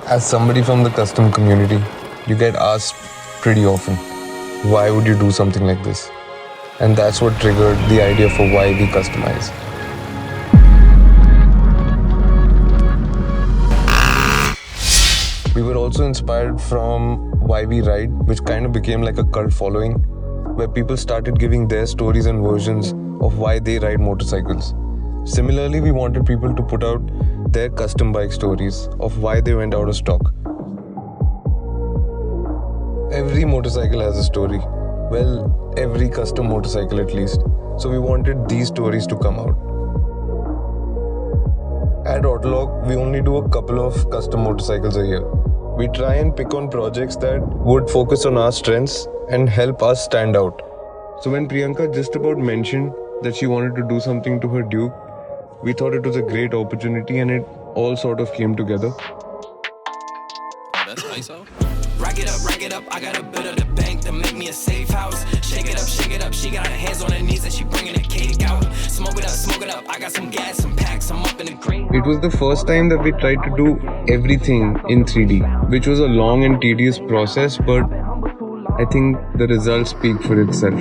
As somebody from the custom community, you get asked pretty often, why would you do something like this? And that's what triggered the idea for why we customize. We were also inspired from why we ride, which kind of became like a cult following, where people started giving their stories and versions of why they ride motorcycles. Similarly, we wanted people to put out their custom bike stories of why they went out of stock. Every motorcycle has a story. Well, every custom motorcycle at least. So we wanted these stories to come out. At Autologue, we only do a couple of custom motorcycles a year. We try and pick on projects that would focus on our strengths and help us stand out. So when Priyanka just about mentioned that she wanted to do something to her Duke, we thought it was a great opportunity and it all sort of came together. That's nice out. Rack it up, I got a bit of the bank to make me a safe house. Shake it up, she got her hands on her knees and she bringing the cake out. Smoke it up, I got some gas, some packs, I'm up in the green. It was the first time that we tried to do everything in 3D, which was a long and tedious process, but I think the results speak for itself.